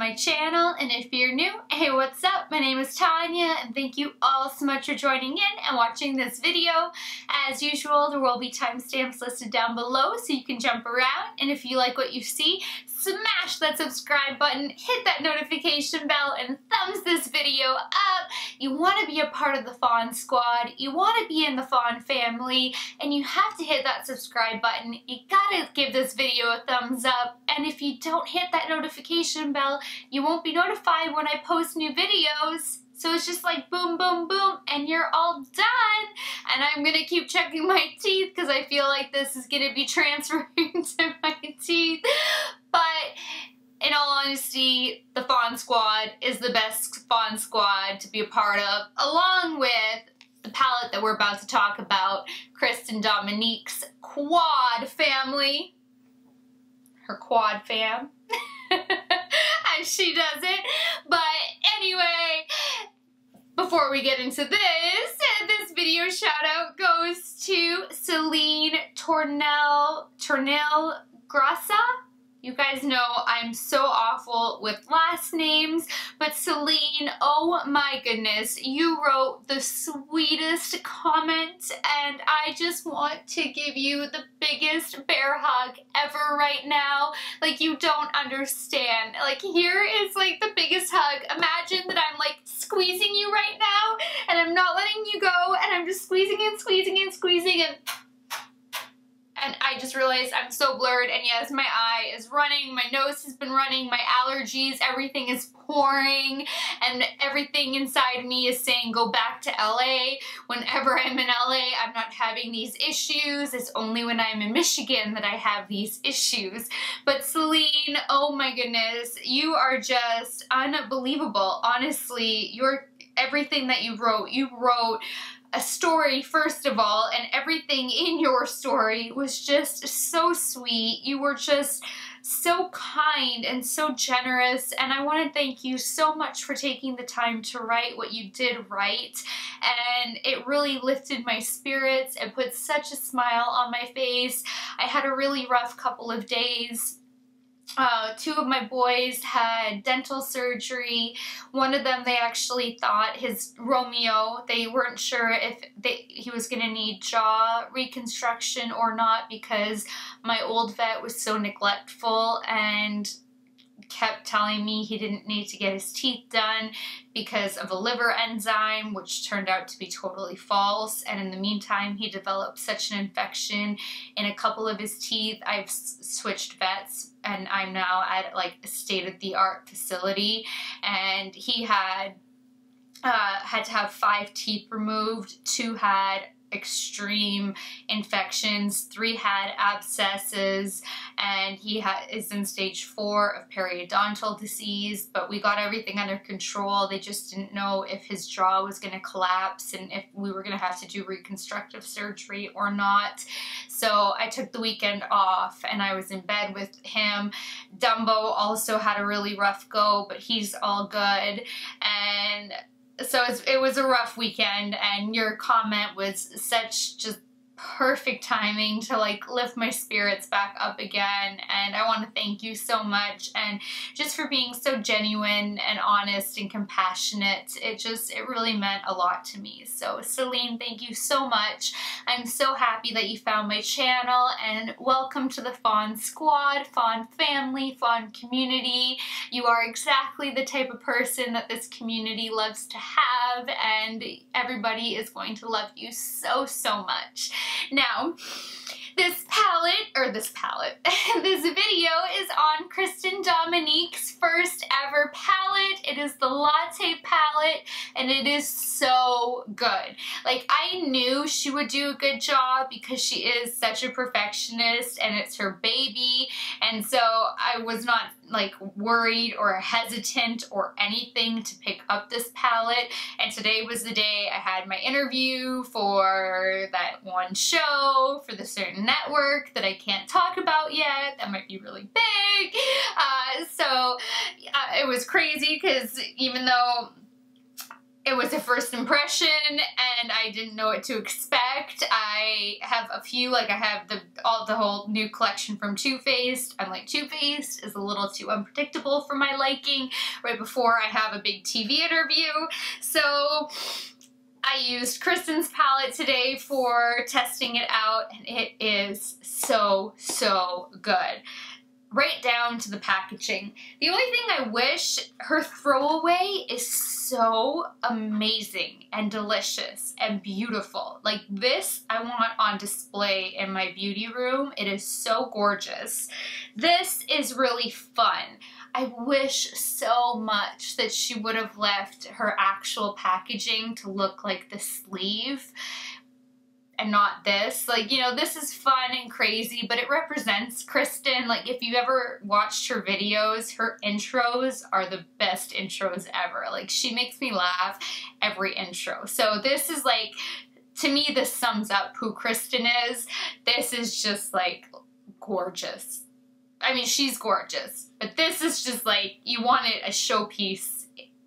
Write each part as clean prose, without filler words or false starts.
my channel, and if you're new, hey, what's up? My name is Tanya, and thank you all so much for joining in and watching this video. As usual, there will be timestamps listed down below so you can jump around, and if you like what you see, smash that subscribe button, hit that notification bell, and thumbs this video up. You want to be a part of the Fawn Squad, you want to be in the Fawn family, and you have to hit that subscribe button. You gotta give this video a thumbs up, and if you don't hit that notification bell, you won't be notified when I post new videos. So it's just like boom, boom, boom, and you're all done. And I'm gonna keep checking my teeth because I feel like this is gonna be transferring to my teeth. But in all honesty, the Fawn Squad is the best Fawn Squad to be a part of, along with the palette that we're about to talk about, Kristen Dominique's Quad family. Her Quad fam, as she does it. But anyway, before we get into this video shout out goes to Celine Tornell Grassa. You guys know I'm so awful with last names, but Celine, oh my goodness, you wrote the sweetest comment, and I just want to give you the biggest bear hug ever right now. Like, you don't understand. Like, here is like the biggest hug. Imagine that I'm like squeezing you right now, and I'm not letting you go, and I'm just squeezing and squeezing and squeezing and I just realized I'm so blurred, and yes, my eye is running, my nose has been running, my allergies, everything is pouring, and everything inside me is saying go back to LA. Whenever I'm in LA, I'm not having these issues. It's only when I'm in Michigan that I have these issues. But Celine, oh my goodness, you are just unbelievable. Honestly, everything that you wrote a story, first of all, and everything in your story was just so sweet. You were just so kind and so generous, and I want to thank you so much for taking the time to write what you did write, and it really lifted my spirits and put such a smile on my face. I had a really rough couple of days. Two of my boys had dental surgery. One of them, they actually thought his Romeo, they weren't sure if he was going to need jaw reconstruction or not, because my old vet was so neglectful and kept telling me he didn't need to get his teeth done because of a liver enzyme, which turned out to be totally false. And in the meantime, he developed such an infection in a couple of his teeth. I've switched vets, and I'm now at like a state-of-the-art facility, and he had to have 5 teeth removed. 2 had extreme infections, 3 had abscesses, and he is in stage 4 of periodontal disease, but we got everything under control. They just didn't know if his jaw was going to collapse and if we were going to have to do reconstructive surgery or not. So I took the weekend off and I was in bed with him. Dumbo also had a really rough go, but he's all good. And so it was a rough weekend, and your comment was such just perfect timing to like lift my spirits back up again, and I want to thank you so much, and just for being so genuine and honest and compassionate. It really meant a lot to me. So Celine, thank you so much. I'm so happy that you found my channel, and welcome to the Fawn Squad, Fawn family, Fawn community. You are exactly the type of person that this community loves to have, and everybody is going to love you so, so much. Now, this video is on Kristen Dominique's first ever palette. It is the Latte palette, and it is so good. Like, I knew she would do a good job because she is such a perfectionist, and it's her baby, and so I was not like worried or hesitant or anything to pick up this palette. And today was the day I had my interview for that one show for the certain network that I can't talk about yet. That might be really big. So it was crazy because even though it was a first impression and I didn't know what to expect. I have a few, like I have the whole new collection from Too Faced. I'm like, Too Faced is a little too unpredictable for my liking right before I have a big TV interview. So I used Kristen's palette today for testing it out and it is so, so good. Right down to the packaging. The only thing I wish, her throwaway is so amazing and delicious and beautiful. Like this I want on display in my beauty room. It is so gorgeous. This is really fun. I wish so much that she would have left her actual packaging to look like the sleeve and not this. Like, you know, this is fun and crazy, but it represents Kristen. Like, if you've ever watched her videos, her intros are the best intros ever. Like, she makes me laugh every intro. So this is like, to me, this sums up who Kristen is. This is just like gorgeous. I mean, she's gorgeous, but this is just like, you want it a showpiece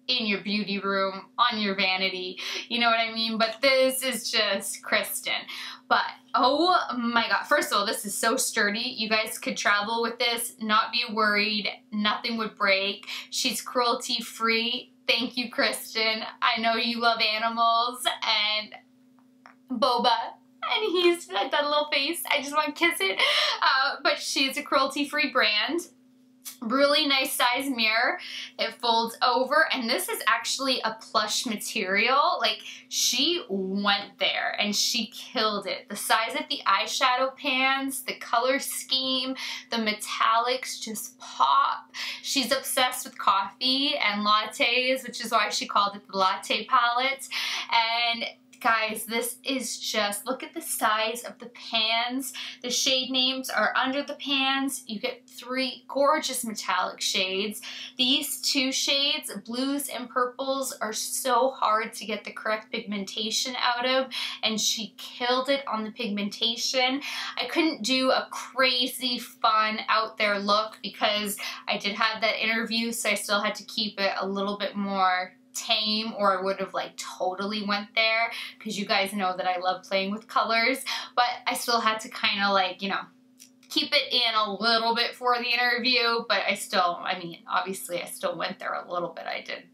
in your beauty room, on your vanity, you know what I mean? But this is just Kristen. But oh my god, first of all, this is so sturdy. You guys could travel with this, not be worried, nothing would break. She's cruelty free. Thank you, Kristen. I know you love animals, and Boba, and he's got that little face, I just want to kiss it. But she's a cruelty free brand. Really nice size mirror. It folds over, and this is actually a plush material. Like, she went there and she killed it. The size of the eyeshadow pans, the color scheme, the metallics just pop. She's obsessed with coffee and lattes, which is why she called it the Latte palette. And guys, this is just, look at the size of the pans. The shade names are under the pans. You get 3 gorgeous metallic shades. These 2 shades, blues and purples, are so hard to get the correct pigmentation out of, and she killed it on the pigmentation. I couldn't do a crazy fun out there look because I did have that interview, so I still had to keep it a little bit more tame, or I would have like totally went there, because you guys know that I love playing with colors, but I still had to kind of like, you know, keep it in a little bit for the interview. But I still, I mean, obviously I still went there a little bit. I did,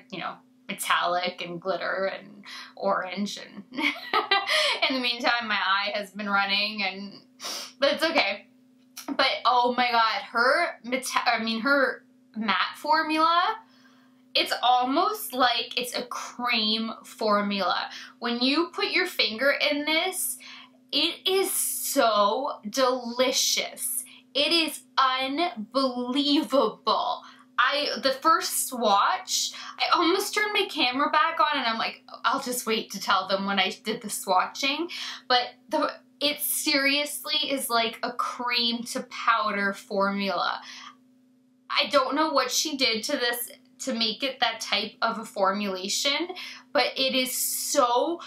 you know, metallic and glitter and orange, and in the meantime my eye has been running, and but it's okay. But oh my god, her matte formula, it's almost like it's a cream formula. When you put your finger in this, it is so delicious. It is unbelievable. The first swatch, I almost turned my camera back on and I'm like, I'll just wait to tell them when I did the swatching. But it seriously is like a cream to powder formula. I don't know what she did to this to make it that type of a formulation, but it is so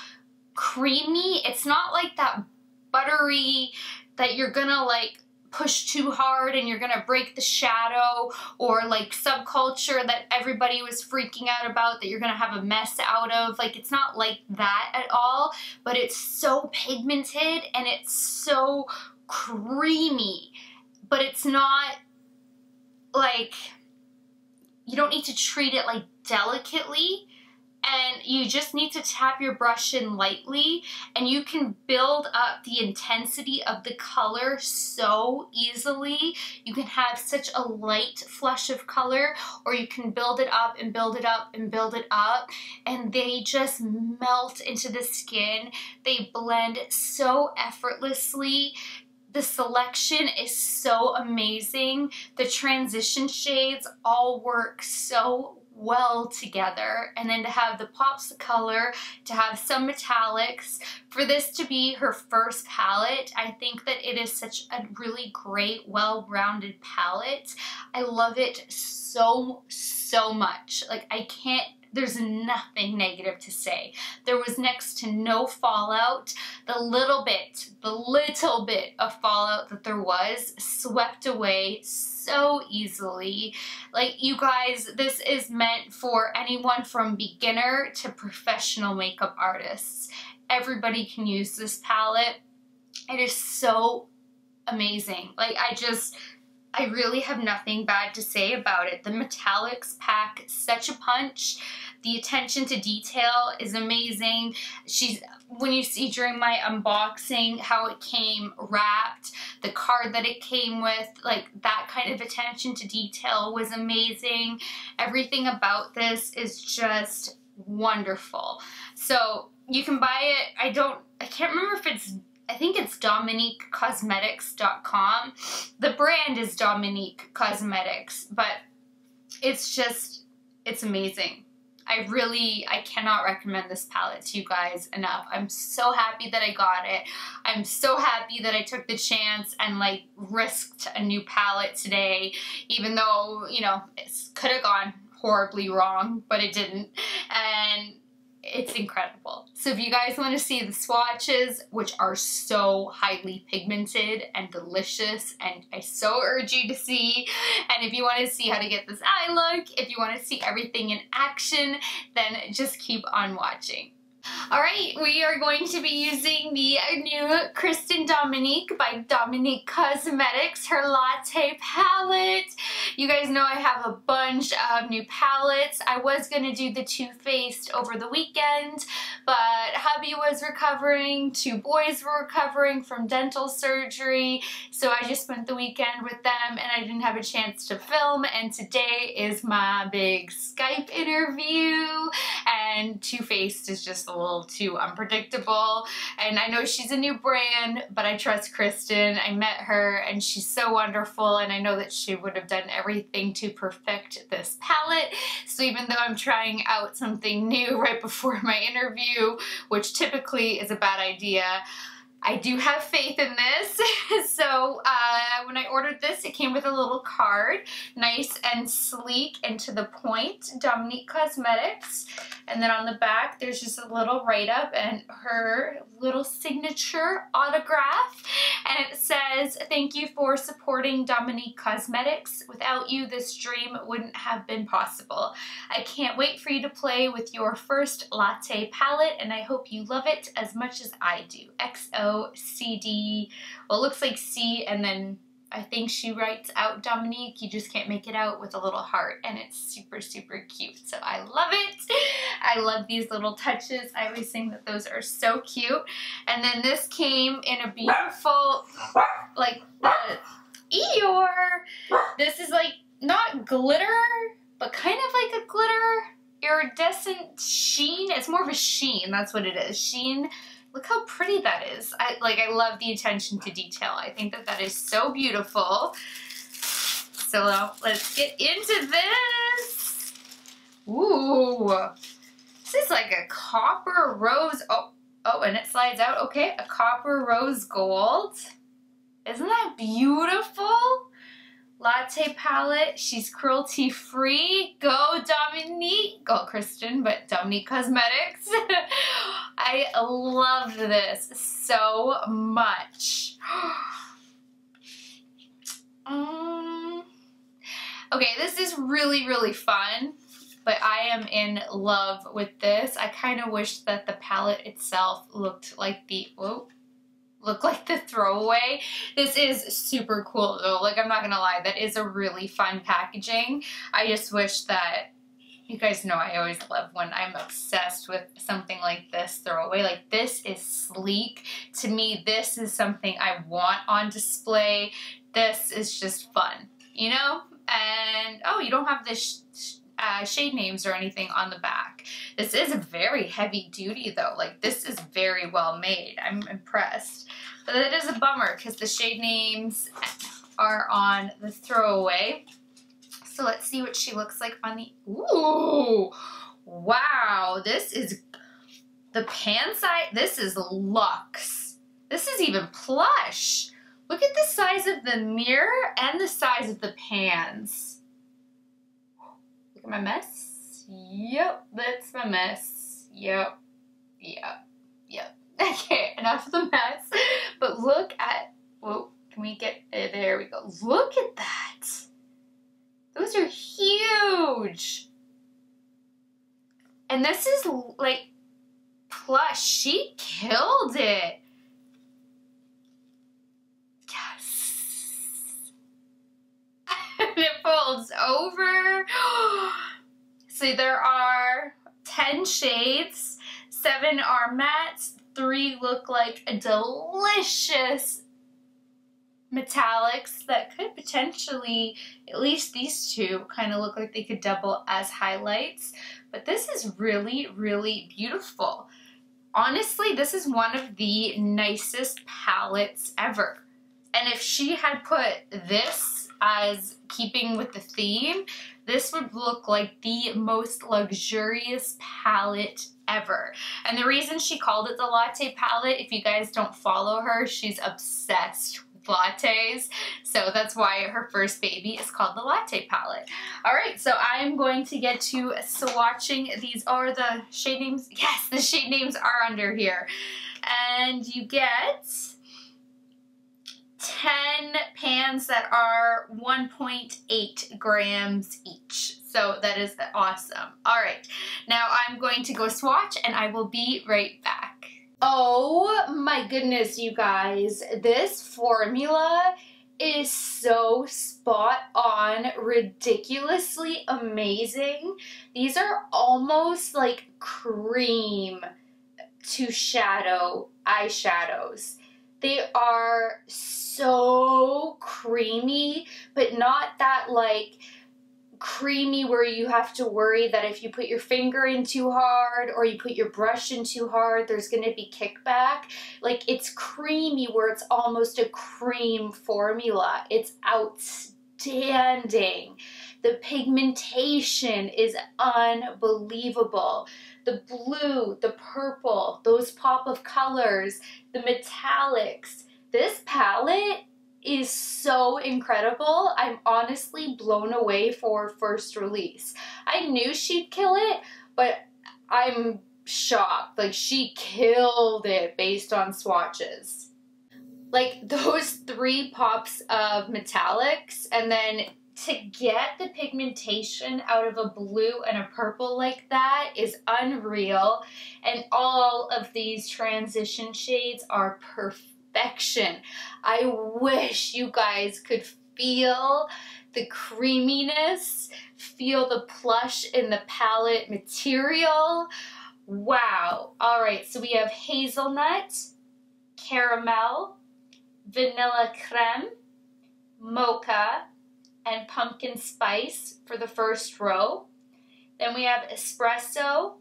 creamy. It's not like that buttery that you're gonna like push too hard and you're gonna break the shadow, or like Subculture that everybody was freaking out about that you're gonna have a mess out of. Like, it's not like that at all, but it's so pigmented and it's so creamy, but it's not like, you don't need to treat it like delicately, and you just need to tap your brush in lightly, and you can build up the intensity of the color so easily. You can have such a light flush of color, or you can build it up and build it up and build it up, and they just melt into the skin. They blend so effortlessly. The selection is so amazing. The transition shades all work so well together. And then to have the pops of color, to have some metallics, for this to be her first palette, I think that it is such a really great, well-rounded palette. I love it so, so much. Like, I can't there's nothing negative to say. There was next to no fallout. The little bit of fallout that there was swept away so easily. Like, you guys, this is meant for anyone from beginner to professional makeup artists. Everybody can use this palette. It is so amazing. Like, I really have nothing bad to say about it. The metallics pack such a punch. The attention to detail is amazing. When you see during my unboxing how it came wrapped, the card that it came with, like, that kind of attention to detail was amazing. Everything about this is just wonderful. So you can buy it. I can't remember if I think it's DominiqueCosmetics.com. The brand is Dominique Cosmetics, but it's amazing. I cannot recommend this palette to you guys enough. I'm so happy that I got it. I'm so happy that I took the chance and like risked a new palette today, even though, you know, it could have gone horribly wrong, but it didn't. And it's incredible. So if you guys want to see the swatches, which are so highly pigmented and delicious, and I so urge you to see, and if you want to see how to get this eye look, if you want to see everything in action, then just keep on watching. Alright, we are going to be using the new Kristen Dominique by Dominique Cosmetics, her Latte palette. You guys know I have a bunch of new palettes. I was going to do the Too Faced over the weekend, but hubby was recovering, 2 boys were recovering from dental surgery, so I just spent the weekend with them and I didn't have a chance to film, and today is my big Skype interview, and Too Faced is just a little too unpredictable, and I know she's a new brand, but I trust Kristen. I met her and she's so wonderful, and I know that she would have done everything to perfect this palette. So even though I'm trying out something new right before my interview, which typically is a bad idea, I do have faith in this. So when I ordered this, it came with a little card, nice and sleek and to the point, Dominique Cosmetics. And then on the back, there's just a little write-up and her little signature autograph. And it says, "Thank you for supporting Dominique Cosmetics. Without you, this dream wouldn't have been possible. I can't wait for you to play with your first Latte palette, and I hope you love it as much as I do. XOCD." Well, it looks like C, and then I think she writes out Dominique. You just can't make it out, with a little heart, and it's super, super cute. So I love it. I love these little touches. I always think that those are so cute. And then this came in a beautiful, like, Eeyore. This is like not glitter, but kind of like a glitter iridescent sheen. It's more of a sheen. That's what it is. Sheen. Look how pretty that is. I love the attention to detail. I think that that is so beautiful. So let's get into this. Ooh, this is like a copper rose. Oh, and it slides out. Okay, a copper rose gold. Isn't that beautiful? Latte palette. She's cruelty free. Go Dominique. Go Kristen, but Dominique Cosmetics. I love this so much. Okay, this is really, really fun, but I am in love with this. I kind of wish that the palette itself looked like the, throwaway. This is super cool though. Like, I'm not gonna lie, that is a really fun packaging. I just wish that, you guys know I always love when I'm obsessed with something like this throwaway. Like, this is sleek. To me, this is something I want on display. This is just fun, you know? And, oh, you don't have the shade names or anything on the back. This is very heavy duty though. Like, this is very well made. I'm impressed. But it is a bummer because the shade names are on the throwaway. So let's see what she looks like on the, ooh, wow, this is, the pan side, this is luxe. This is even plush. Look at the size of the mirror and the size of the pans. Look at my mess. Yep, that's my mess. Yep. Okay, enough of the mess. But look at, whoa, can we get, there we go. Look at that. Those are huge. And this is like plush. She killed it. Yes. And it folds over. So there are 10 shades. 7 are mattes. 3 look like a delicious metallics that could potentially, at least these 2 kind of look like they could double as highlights. But this is really, really beautiful. Honestly, this is one of the nicest palettes ever. And if she had put this as keeping with the theme, this would look like the most luxurious palette ever. And the reason she called it the Latte palette, if you guys don't follow her, she's obsessed with lattes. So that's why her first baby is called the Latte palette. All right, so I am going to get to swatching. These are the shade names. Yes, the shade names are under here. And you get 10 pans that are 1.8 grams each. So that is awesome. All right, now I'm going to go swatch and I will be right back. Oh my goodness, you guys. This formula is so spot on, ridiculously amazing. These are almost like cream to shadow eyeshadows. They are so creamy, but not that like creamy where you have to worry that if you put your finger in too hard or you put your brush in too hard, there's going to be kickback. Like, it's creamy where it's almost a cream formula. It's outstanding. The pigmentation is unbelievable. The blue, the purple, those pop of colors, the metallics. This palette is so incredible. I'm honestly blown away for first release. I knew she'd kill it, but I'm shocked. Like, she killed it based on swatches. Like, those 3 pops of metallics, and then to get the pigmentation out of a blue and a purple like that is unreal. And all of these transition shades are perfection. I wish you guys could feel the creaminess, feel the plush in the palette material. Wow. All right, so we have hazelnut, caramel, vanilla creme, mocha, and pumpkin spice for the first row. Then we have espresso,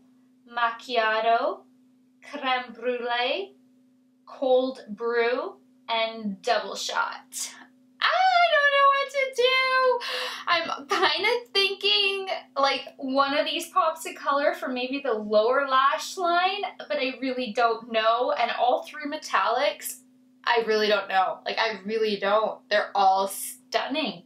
macchiato, creme brulee, cold brew, and double shot. I don't know what to do. I'm kind of thinking like one of these pops of color for maybe the lower lash line, but I really don't know. And all 3 metallics, I really don't know. Like, I really don't. They're all stunning.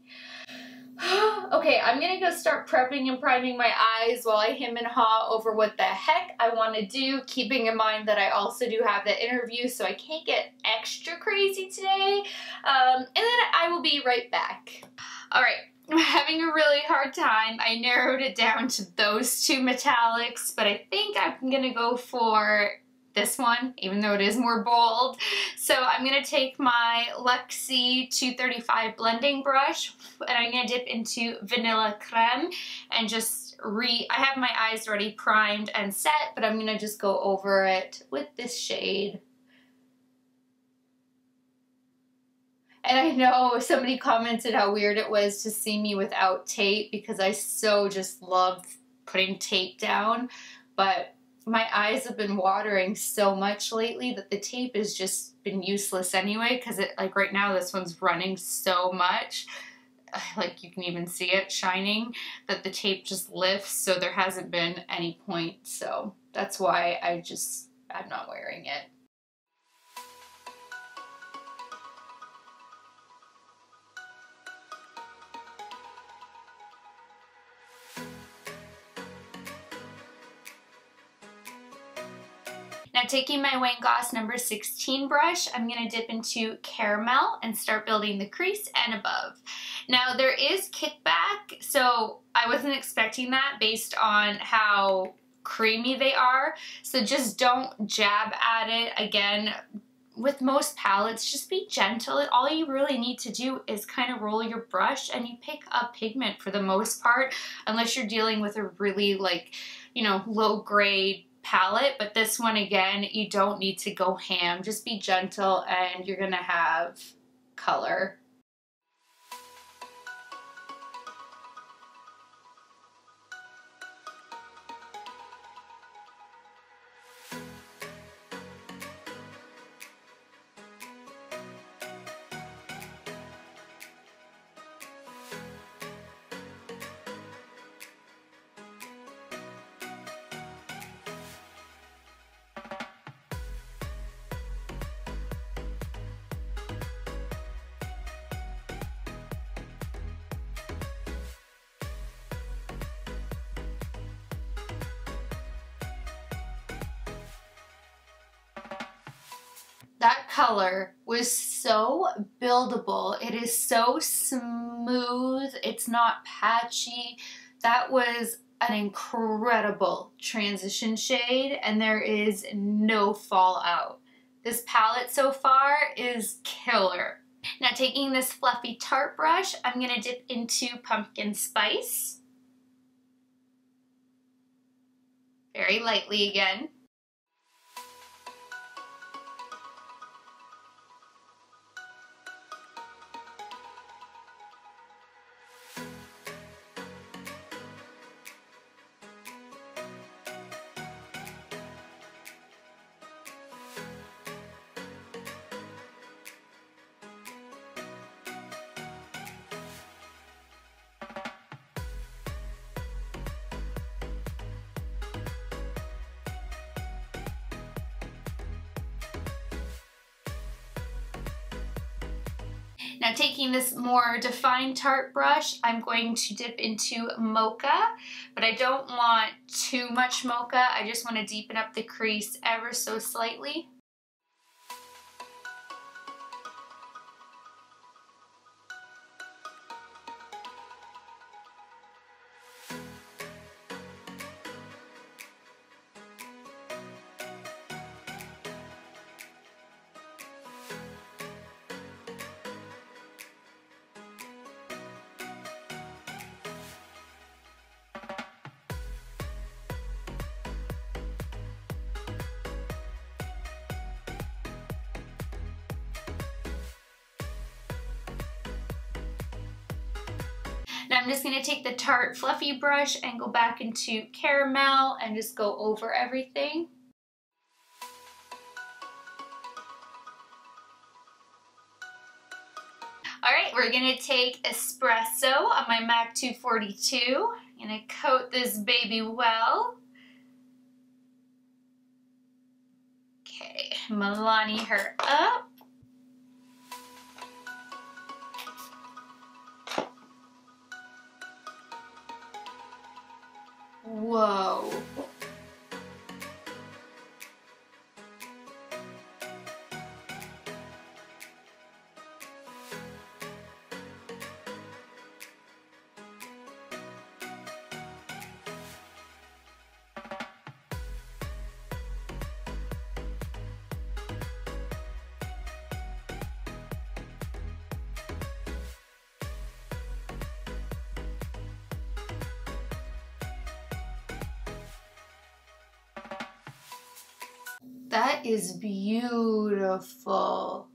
Okay, I'm gonna go start prepping and priming my eyes while I hem and haw over what the heck I want to do, keeping in mind that I also do have the interview, so I can't get extra crazy today. And then I will be right back. All right, I'm having a really hard time. I narrowed it down to those 2 metallics, but I think I'm gonna go for this one, even though it is more bold. So I'm going to take my Luxie 235 blending brush and I'm going to dip into vanilla creme and just I have my eyes already primed and set, but I'm going to just go over it with this shade. And I know somebody commented how weird it was to see me without tape because I so just love putting tape down, but my eyes have been watering so much lately that the tape has just been useless anyway, because it, like right now, this one's running so much, like you can even see it shining, that the tape just lifts, so there hasn't been any point. So that's why I'm not wearing it. Now taking my Wayne Goss number 16 brush, I'm going to dip into Caramel and start building the crease and above. Now there is kickback, so I wasn't expecting that based on how creamy they are. So just don't jab at it. Again, with most palettes, just be gentle. All you really need to do is kind of roll your brush and you pick up pigment for the most part, unless you're dealing with a really like, you know, low grade palette. But this one, again, you don't need to go ham. Just be gentle and you're gonna have color. That color was so buildable. It is so smooth. It's not patchy. That was an incredible transition shade, and there is no fallout. This palette so far is killer. Now taking this fluffy Tarte brush, I'm gonna dip into Pumpkin Spice. Very lightly again. Now taking this more defined Tarte brush, I'm going to dip into Mocha, but I don't want too much Mocha. I just want to deepen up the crease ever so slightly. Now I'm just going to take the Tarte Fluffy brush and go back into Caramel and just go over everything. Alright, we're going to take Espresso on my MAC 242. I'm going to coat this baby well. Okay, Milani her up. Whoa. That is beautiful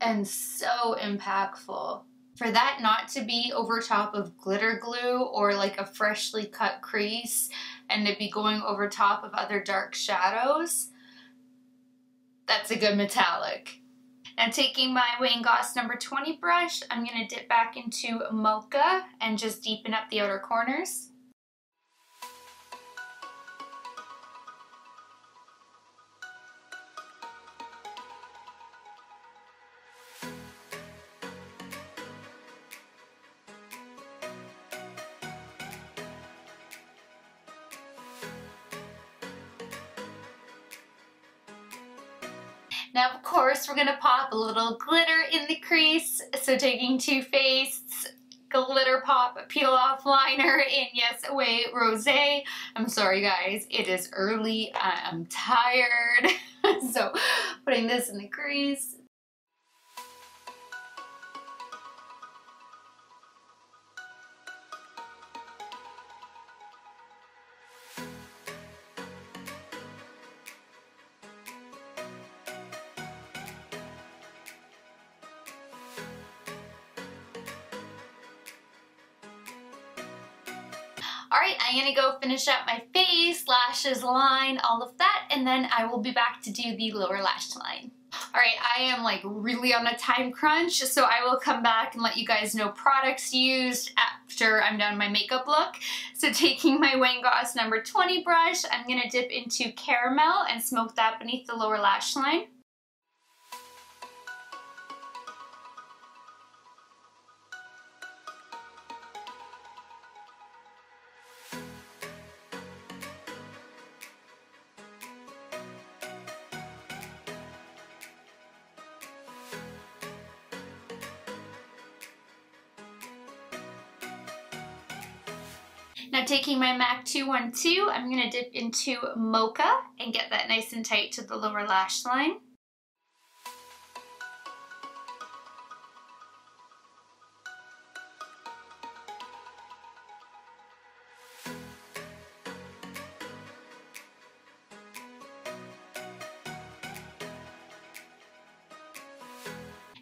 and so impactful. For that not to be over top of glitter glue or like a freshly cut crease and to be going over top of other dark shadows, that's a good metallic. Now taking my Wayne Goss number 20 brush, I'm going to dip back into Mocha and just deepen up the outer corners. Now, of course, we're gonna pop a little glitter in the crease. So taking Too Faced's Glitter Pop Peel Off Liner in Yes Away Rosé. I'm sorry guys, it is early, I'm tired. So putting this in the crease. Alright, I'm gonna go finish up my face, lashes, line, all of that, and then I will be back to do the lower lash line. Alright, I am like really on a time crunch, so I will come back and let you guys know products used after I'm done my makeup look. So taking my Wayne Goss number 20 brush, I'm gonna dip into Caramel and smoke that beneath the lower lash line. Now taking my MAC 212, I'm going to dip into Mocha and get that nice and tight to the lower lash line.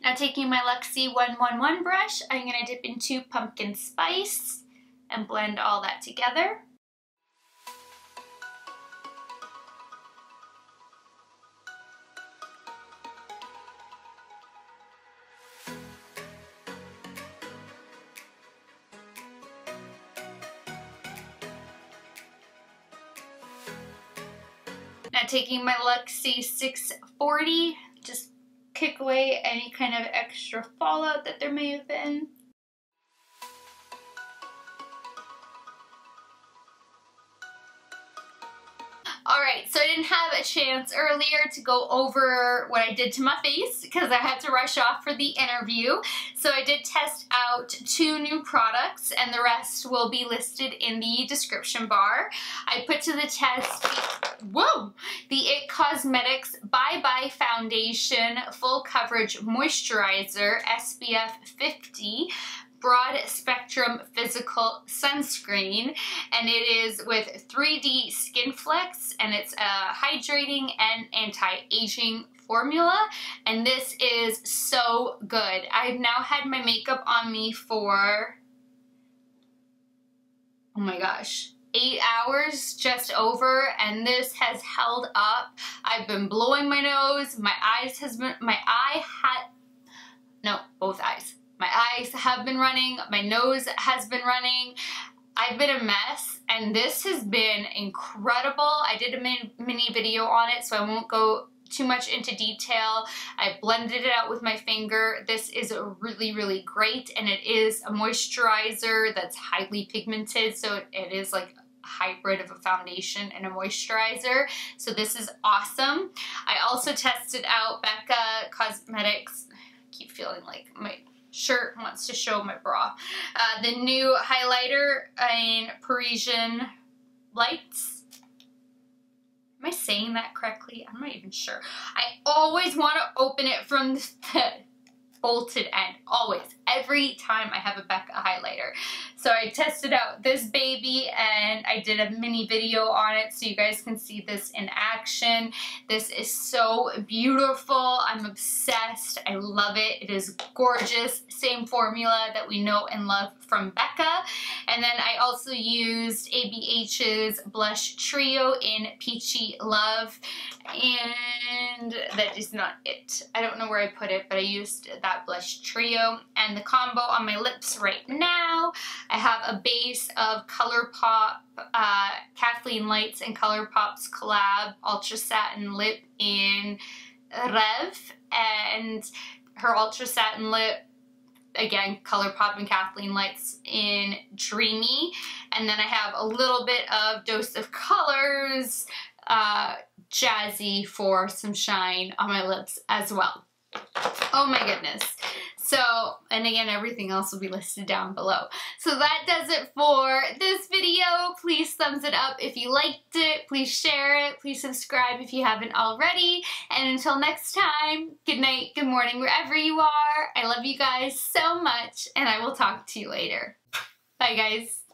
Now taking my Luxie 111 brush, I'm going to dip into Pumpkin Spice and blend all that together. Now taking my Luxie 640, just kick away any kind of extra fallout that there may have been. Alright, so I didn't have a chance earlier to go over what I did to my face because I had to rush off for the interview. So I did test out 2 new products and the rest will be listed in the description bar. I put to the test, the It Cosmetics Bye Bye Foundation Full Coverage Moisturizer SPF 50 Broad Spectrum Physical Sunscreen, and it is with 3D Skin Flex, and it's a hydrating and anti-aging formula, and this is so good. I've now had my makeup on me for, oh my gosh, 8 hours just over, and this has held up. I've been blowing my nose, both eyes. My eyes have been running, my nose has been running. I've been a mess, and this has been incredible. I did a mini video on it, so I won't go too much into detail. I blended it out with my finger. This is really, really great, and it is a moisturizer that's highly pigmented, so it is like a hybrid of a foundation and a moisturizer. So this is awesome. I also tested out Becca Cosmetics. I keep feeling like my shirt wants to show my bra. The new highlighter in Parisian Lights. Am I saying that correctly? I'm not even sure. I always want to open it from the bolted end, always, every time I have a Becca highlighter. So I tested out this baby and I did a mini video on it so you guys can see this in action. This is so beautiful. I'm obsessed. I love it. It is gorgeous. Same formula that we know and love from Becca. And then I also used ABH's Blush Trio in Peachy Love, and that is not it. I don't know where I put it, but I used that Blush Trio. And the combo on my lips right now, I have a base of ColourPop Kathleen Lights and ColourPop's collab Ultra Satin Lip in Rev, and her Ultra Satin Lip, again, ColourPop and Kathleen Lights in Dreamy. And then I have a little bit of Dose of Colors jazzy for some shine on my lips as well. Oh my goodness. So, and again, everything else will be listed down below. So that does it for this video. Please thumbs it up if you liked it. Please share it. Please subscribe if you haven't already. And until next time, good night, good morning, wherever you are. I love you guys so much, and I will talk to you later. Bye, guys.